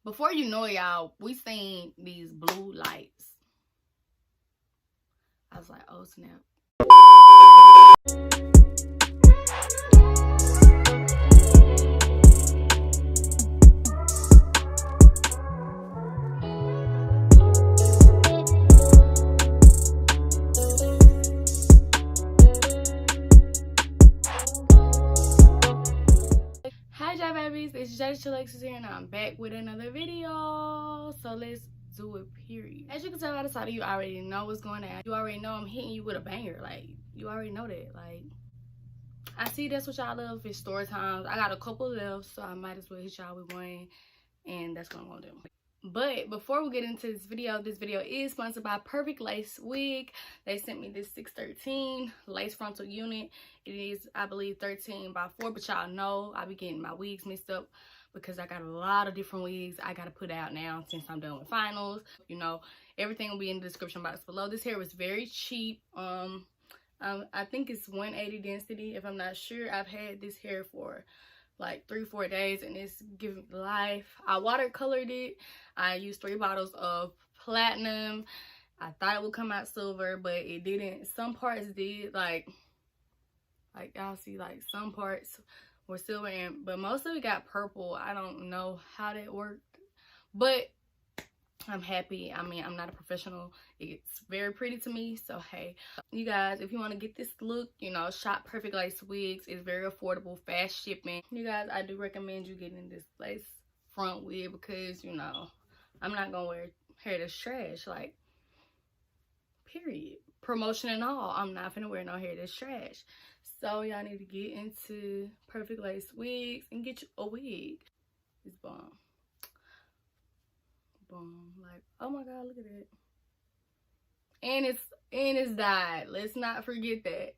Before you know it, y'all, we seen these blue lights. I was like, oh snap. Hi Jai babies, it's Alexis here and I'm back with another video. So let's do it, period. As you can tell by the title, you already know what's going on. You already know I'm hitting you with a banger. Like, you already know that. Like, I see that's what y'all love, it's story times. I got a couple left, so I might as well hit y'all with one, and that's what I'm gonna do. But before we get into this video is sponsored by Perfectlacewig. They sent me this 613 lace frontal unit. It is, I believe, 13 by 4, but y'all know I be getting my wigs mixed up because I got a lot of different wigs I gotta put out now since I'm done with finals. You know, everything will be in the description box below. This hair was very cheap. I think it's 180 density, if I'm not sure. I've had this hair for like 3-4 days and it's giving life. I watercolored it. I used 3 bottles of platinum. I thought it would come out silver, but it didn't. Some parts did, like y'all see, like some parts were silver, but most of it got purple. I don't know how that worked, but I'm happy. I mean, I'm not a professional. It's very pretty to me. So, hey, you guys, if you want to get this look, you know, shop Perfect Lace Wigs. It's very affordable, fast shipping. You guys, I do recommend you getting this lace front wig because, you know, I'm not going to wear hair that's trash. Like, period. Promotion and all. I'm not finna wear no hair that's trash. So, y'all need to get into Perfect Lace Wigs and get you a wig. It's bomb. Boom. Like, oh my god, look at that. And it's dyed. Let's not forget that.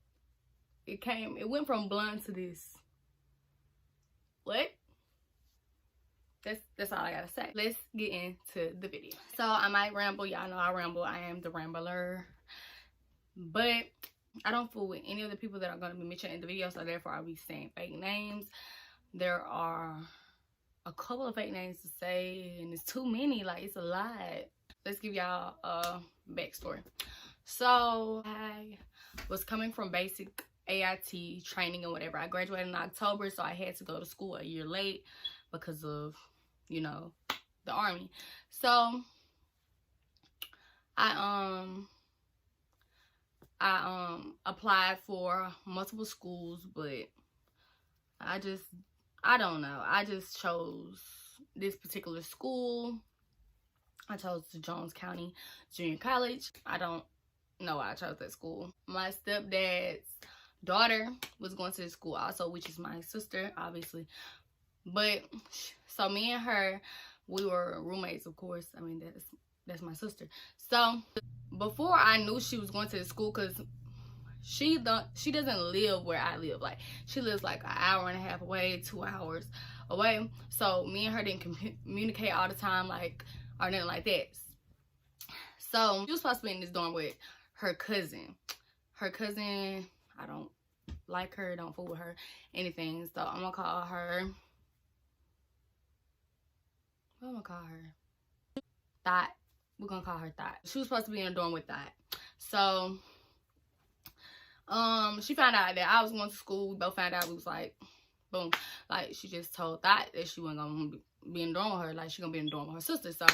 It went from blonde to this. What? That's all I gotta say. Let's get into the video. So I might ramble. Y'all know I ramble. I am the rambler. But I don't fool with any of the people that are gonna be mentioned in the video, so therefore I'll be saying fake names. There are a couple of fake names to say, and it's too many. Like, it's a lot. Let's give y'all a backstory. So I was coming from basic AIT training and whatever. I graduated in October, so I had to go to school a year late because of, you know, the army. So I applied for multiple schools, but I don't know. I just chose this particular school. I chose the Jones County Junior College. I don't know why I chose that school. My stepdad's daughter was going to this school also, which is my sister, obviously. But, so me and her, we were roommates, of course. I mean, that's my sister. So, before I knew she was going to the school, because she doesn't live where I live. Like, she lives like an hour and a half away, 2 hours away. So me and her didn't communicate all the time, like, or nothing like that. So she was supposed to be in this dorm with her cousin. Her cousin, I don't like her, don't fool with her, anything. So I'm gonna call her, what am I gonna call her? Thought. We're gonna call her Thought. She was supposed to be in a dorm with Thought. So she found out that I was going to school. We both found out. We was like, boom. Like, she just told Thought that she wasn't gonna be in the dorm with her. Like, she gonna be in the dorm with her sister. So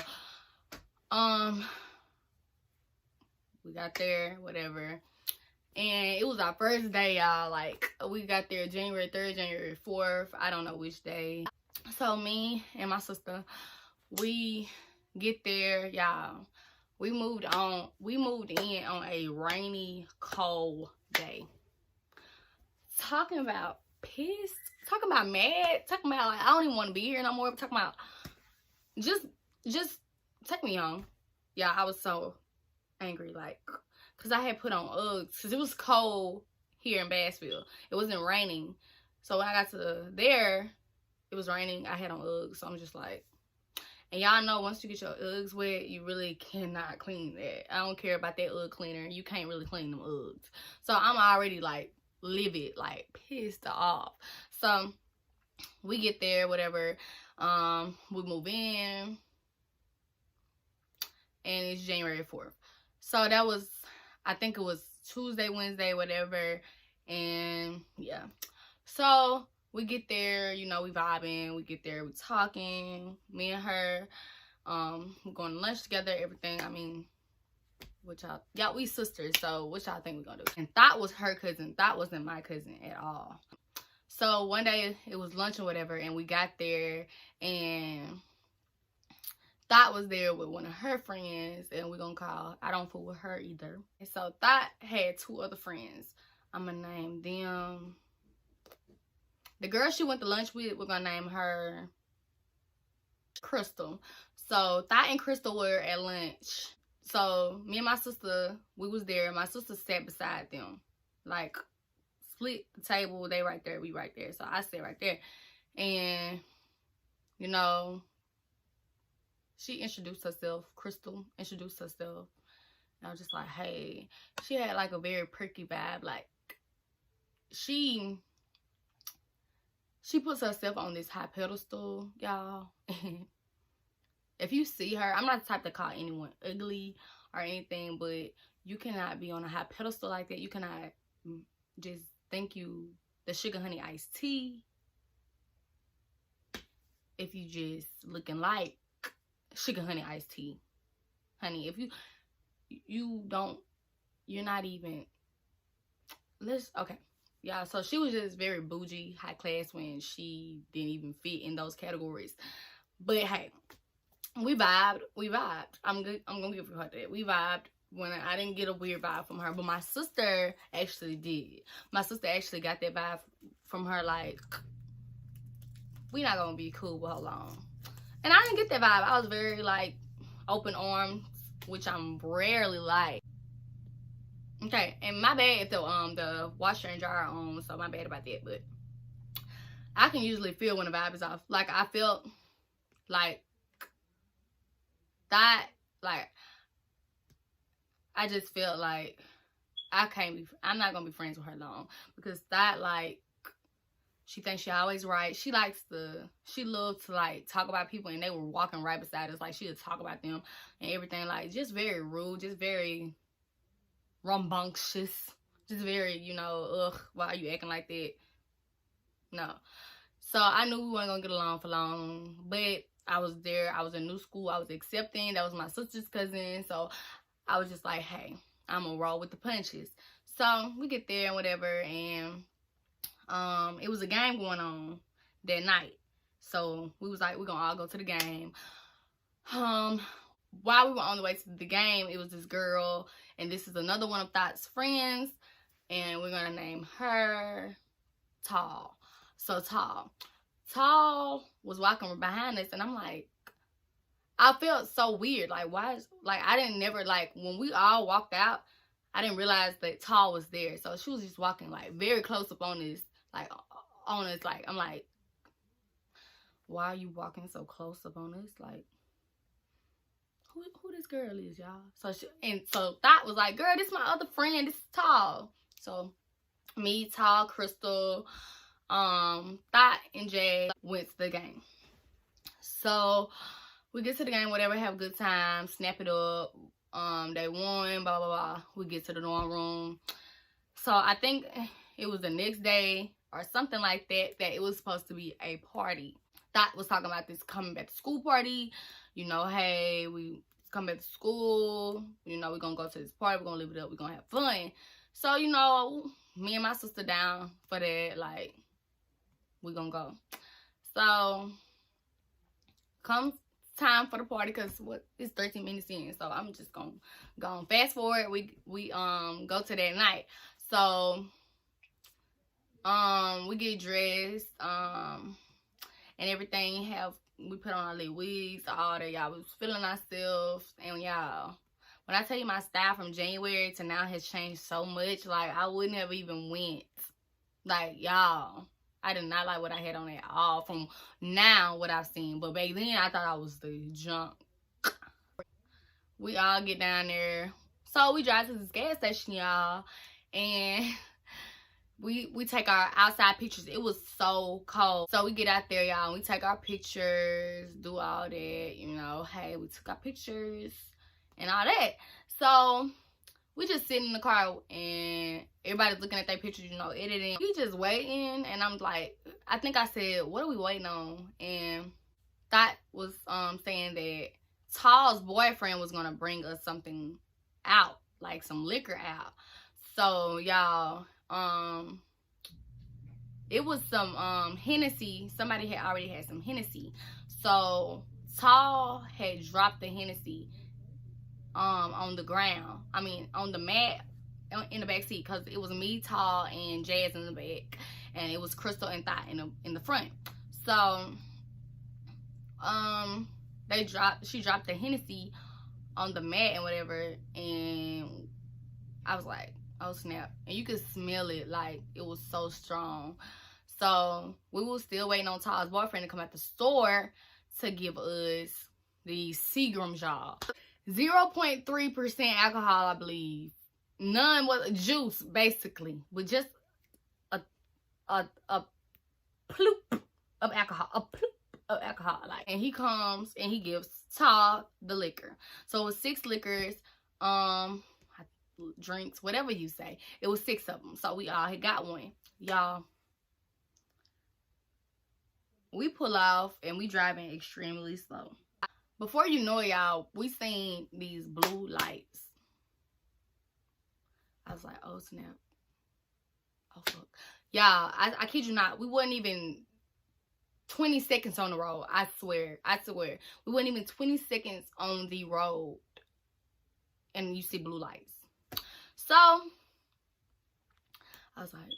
we got there, whatever, and it was our first day, y'all. Like, we got there January 3rd, January 4th, I don't know which day. So me and my sister, we get there, y'all. We moved in on a rainy, cold day. Talking about pissed, talking about mad, talking about like I don't even want to be here no more. Talking about just take me home. Yeah, I was so angry, like, cause I had put on Uggs, cause it was cold here in Bassville. It wasn't raining, so when I got to there, it was raining. I had on Uggs, so I'm just like. And y'all know once you get your Uggs wet, you really cannot clean that. I don't care about that Ugg cleaner. You can't really clean them Uggs. So I'm already like livid, like pissed off. So we get there, whatever. We move in, and it's January 4th. So that was, I think it was Tuesday, Wednesday, whatever. And yeah, so we get there, you know, we vibing, we get there, we talking, me and her, we're going to lunch together, everything. I mean, what y'all, we sisters, so what y'all think we're gonna do? And Thought was her cousin. Thought wasn't my cousin at all. So one day it was lunch or whatever, and we got there, and Thought was there with one of her friends, and we're gonna call, I don't fool with her either. And so Thought had 2 other friends. I'm gonna name them. The girl she went to lunch with, we're gonna name her Crystal. So Thought and Crystal were at lunch. So me and my sister, we was there. My sister sat beside them. Like, split the table. They right there, we right there. So I sat right there. And, you know, she introduced herself. Crystal introduced herself. And I was just like, hey. She had like a very perky vibe. Like, she puts herself on this high pedestal, y'all. If you see her, I'm not the type to call anyone ugly or anything, but you cannot be on a high pedestal like that. You cannot just think you the sugar honey iced tea if you just looking like sugar honey iced tea. Honey, if you're not even, okay. Yeah, so she was just very bougie, high class when she didn't even fit in those categories. But hey, we vibed. I'm gonna give her that. We vibed when I didn't get a weird vibe from her, but my sister actually did. My sister actually got that vibe from her, like, we not gonna be cool with her long. And I didn't get that vibe. I was very like open arms, which I'm rarely like. Okay, and my bad if the washer and dryer are on, so my bad about that, but I can usually feel when the vibe is off. Like, I felt like that, like, I just felt like I'm not gonna be friends with her long, because that, like, she thinks she always right. She loves to like talk about people, and they were walking right beside us, like she would talk about them and everything, like just very rude, just very rambunctious, just very, you know, ugh, why are you acting like that? No. So I knew we weren't gonna get along for long, but I was there. I was in new school. I was accepting. That was my sister's cousin. So I was just like, hey, I'm gonna roll with the punches. So we get there and whatever, and it was a game going on that night. So we was like, we're gonna all go to the game. While we were on the way to the game, it was this girl, and this is another one of Thought's friends, and we're gonna name her Tall. So Tall was walking behind us, and I'm like, I felt so weird. Like, why is, like, I didn't never, like, when we all walked out, I didn't realize that Tall was there. So she was just walking, like, very close up on us, like, like, I'm like, why are you walking so close up on us? Like, who this girl is, y'all? So Thought was like, girl, this is my other friend. This is Tall. So me, Tall, Crystal, Thought, and Jay went to the game. So we get to the game, whatever, have a good time, snap it up. They won, blah, blah, blah. We get to the dorm room. So I think it was the next day or something like that, that it was supposed to be a party. Thought was talking about this coming back to school party. You know, hey, we come back to school. You know, we're going to go to this party. We're going to live it up. We're going to have fun. So, you know, me and my sister down for that. Like, we're going to go. So, comes time for the party, because it's 13 minutes in. So, I'm just going to go on. Fast forward. We go to that night. So, we get dressed. And everything, we put on our little wigs, all that, y'all. We was feeling ourselves, and y'all, when I tell you my style from January to now has changed so much, like, I wouldn't have even went, like, y'all, I did not like what I had on at all from now, what I've seen, but back then, I thought I was the junk. We all get down there, so we drive to this gas station, y'all, and we take our outside pictures. It was so cold. So we get out there, y'all, and we take our pictures, do all that, you know. Hey, we took our pictures and all that. So we just sitting in the car and everybody's looking at their pictures, you know, editing. We just waiting, and I'm like, I think I said, what are we waiting on? And Thought was saying that Tall's boyfriend was gonna bring us something out, like some liquor out. So y'all, it was some Hennessy. Somebody had already had some Hennessy. So Tall had dropped the Hennessy on the ground. I mean, on the mat in the back seat, because it was me, Tall, and Jazz in the back, and it was Crystal and Thought in the front. So she dropped the Hennessy on the mat and whatever, and I was like, oh snap. And you could smell it, like it was so strong. So we were still waiting on Tall's boyfriend to come out the store to give us the Seagram's, y'all. 0.3% alcohol, I believe. None was juice, basically, with just a ploop of alcohol, a ploop of alcohol. Like, and he comes and he gives Tall the liquor. So it was 6 liquors, drinks, whatever you say. It was 6 of them. So we all had got one, y'all. We pull off and we driving extremely slow. Before you know it, y'all, we seen these blue lights. I was like, oh snap. Oh fuck. Y'all, I kid you not, we wasn't even 20 seconds on the road. I swear. We wasn't even 20 seconds on the road, and you see blue lights. So I was like,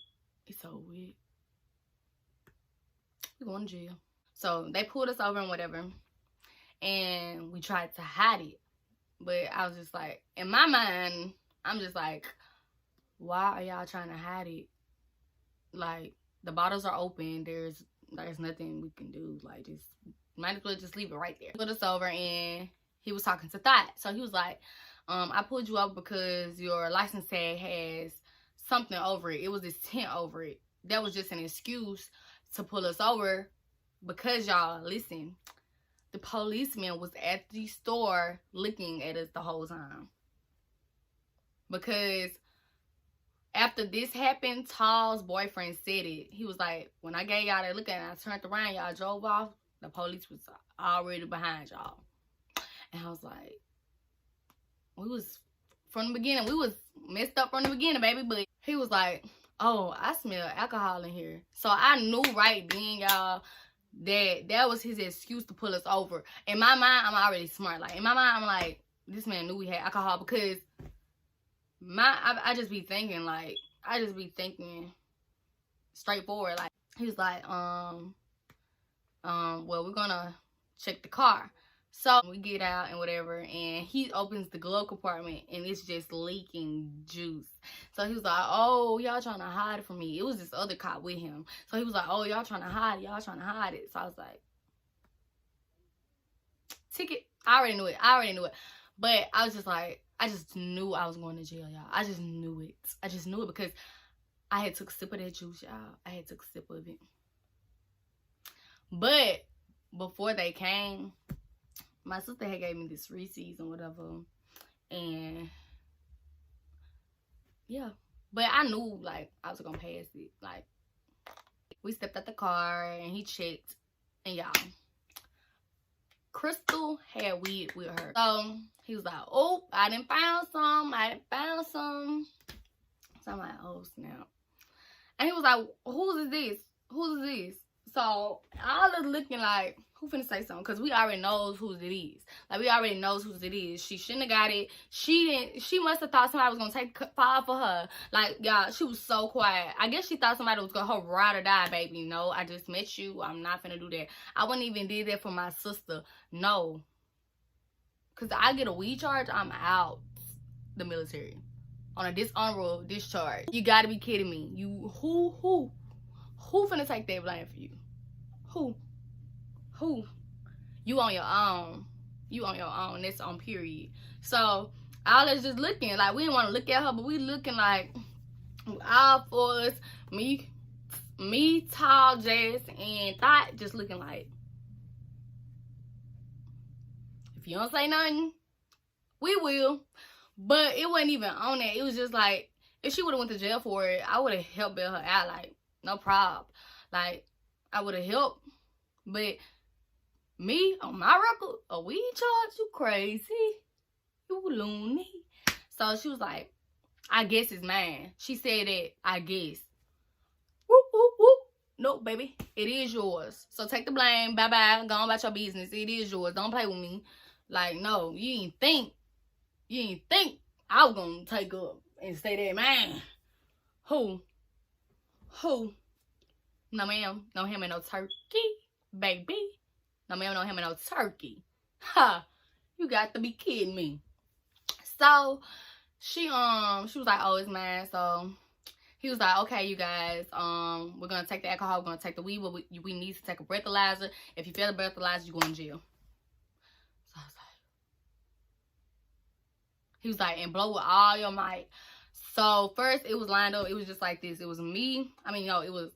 it's so weird. We going to jail. So they pulled us over and whatever, and we tried to hide it. But I was just like, in my mind, I'm just like, why are y'all trying to hide it? Like, the bottles are open. There's nothing we can do. Like, just might as well just leave it right there. Put us over, and he was talking to Thought. So he was like, I pulled you over because your license tag has something over it. It was this tint over it. That was just an excuse to pull us over, because y'all, listen, the policeman was at the store looking at us the whole time. Because after this happened, Tall's boyfriend said it. He was like, when I gave y'all that look and I turned around, y'all drove off, the police was already behind y'all. And I was like, we was, from the beginning, we was messed up from the beginning, baby. But he was like, oh, I smell alcohol in here. So I knew right then, y'all, that was his excuse to pull us over. In my mind, I'm already smart. Like, in my mind, I'm like, this man knew we had alcohol, because I just be thinking, like, straightforward. Like, he was like, well, we're gonna check the car. So we get out and whatever, and he opens the glove compartment, and it's just leaking juice. So he was like, oh, y'all trying to hide it from me. It was this other cop with him. So he was like, oh, y'all trying to hide it. So I was like, ticket. I already knew it. But I was just like, I just knew I was going to jail, y'all. I just knew it because I had took a sip of that juice, y'all. I had took a sip of it. But before they came, my sister had gave me this Reese's and whatever. And yeah. But I knew, like, I was going to pass it. Like, we stepped out the car and he checked. And y'all, Crystal had weed with her. So he was like, oh, I done found some. So I'm like, oh, snap. And he was like, whose is this? So I was looking like, who finna say something? Because we already knows whose it is. Like, we already knows whose it is. She shouldn't have got it. She must have thought somebody was going to take fire for her. Like, y'all, she was so quiet. I guess she thought somebody was going to ride or die, baby. No, I just met you. I'm not finna do that. I wouldn't even did that for my sister. No. Because I get a weed charge, I'm out the military. On a dishonorable discharge. You got to be kidding me. Who finna take that blame for you? Who? You on your own. That's on period. So I was just looking, like, we didn't want to look at her, but we looking like, All fours, me, Tall, Jazz, and Thought just looking like, if you don't say nothing, we will. But it wasn't even on that. It was just like, if she would have went to jail for it, I would have helped bail her out. Like, no problem. Like, I would have helped. But me, on my record, a weed charge? You crazy. You loony. So she was like, I guess it's mine. She said that, I guess. Whoop, whoop, whoop. Nope, baby. It is yours. So take the blame. Bye-bye. Go on about your business. It is yours. Don't play with me. Like, no, you ain't think I was gonna take up and say that, man. Who? No, ma'am. No ham and no turkey, baby. No, ma'am. No ham and no turkey. Ha! You got to be kidding me. So she was like, oh, it's mine. So he was like, okay, you guys, we're gonna take the alcohol, we're gonna take the weed, but we need to take a breathalyzer. If you fail a breathalyzer, you go in jail. So I was like, he was like, and blow with all your might. So first it was lined up. It was just like this. It was me. I mean, no, it was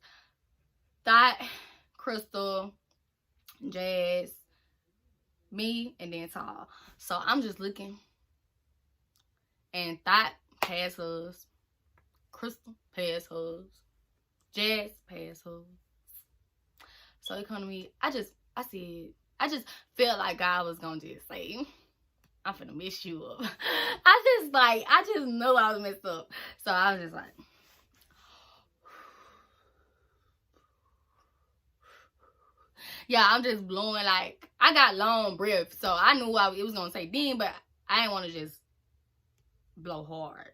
Thought, Crystal, Jazz, me, and then Tall. So I'm just looking. And Thought passed hers. Crystal passed hers. Jazz passed hers. So it come to me. I just felt like God was gonna just say, I'm finna mess you up. I just knew I was messed up. So I was just like, yeah, I'm just blowing, like, I got long breath. So I knew it was gonna say then, but I didn't want to just blow hard.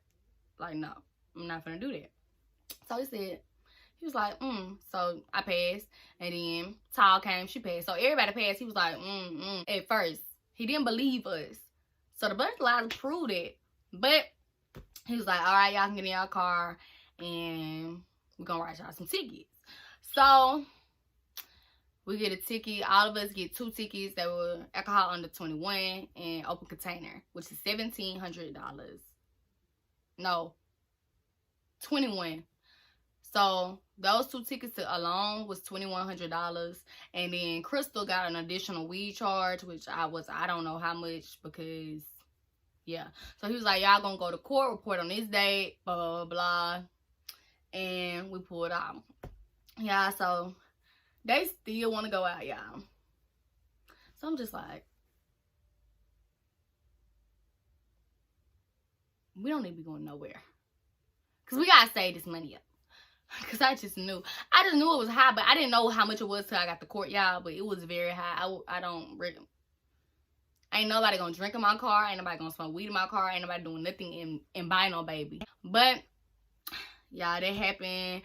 Like, no, I'm not finna do that. So he was like, So I passed, and then Tall came, she passed. So everybody passed. He was like, At first, he didn't believe us. So the breathalyzer proved it. But he was like, all right, y'all can get in your car, and we're gonna write y'all some tickets. So we get a ticket. All of us get 2 tickets that were alcohol under 21 and open container, which is $1,700. No, 21. So those 2 tickets alone was $2,100, and then Crystal got an additional weed charge, which I don't know how much, because yeah. So he was like, y'all gonna go to court, report on this date, blah blah blah, and we pulled out. Yeah, so they still want to go out, y'all. So I'm just like, we don't need to be going nowhere, because we gotta save this money up. Because I just knew it was high, but I didn't know how much it was till I got to court, y'all. But it was very high. Ain't nobody gonna drink in my car. Ain't nobody gonna smoke weed in my car. Ain't nobody doing nothing and buy no baby. But y'all, that happened,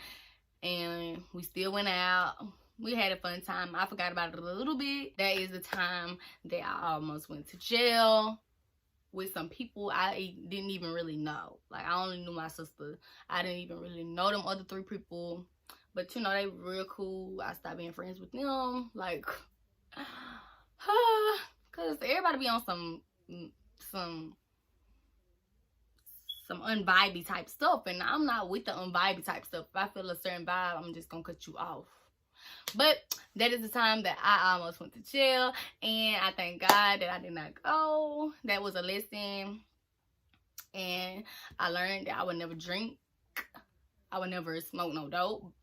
and we still went out. We had a fun time. I forgot about it a little bit. That is the time that I almost went to jail with some people I didn't even really know. Like, I only knew my sister. I didn't even really know them other 3 people. But, you know, they were real cool. I stopped being friends with them. Like, because everybody be on some unvibey type stuff. And I'm not with the unvibey type stuff. If I feel a certain vibe, I'm just going to cut you off. But that is the time that I almost went to jail, and I thank God that I did not go. That was a lesson, and I learned that I would never drink. I would never smoke no dope.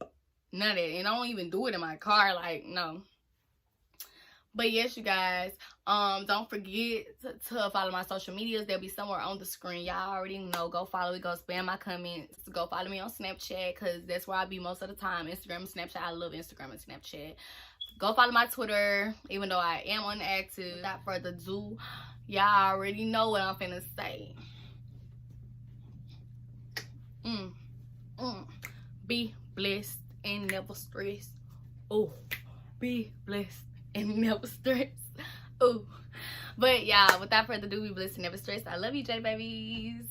None of that. And I don't even do it in my car. Like, no. But yes, you guys, don't forget to follow my social medias. They'll be somewhere on the screen. Y'all already know. Go follow me. Go spam my comments. Go follow me on Snapchat, because that's where I be most of the time. Instagram and Snapchat. I love Instagram and Snapchat. Go follow my Twitter, even though I am inactive. Without further ado, y'all already know what I'm finna say. Be blessed and never stress. Oh, be blessed and never stress. Oh, but yeah, without further ado, be blessed and never stress. I love you, J babies.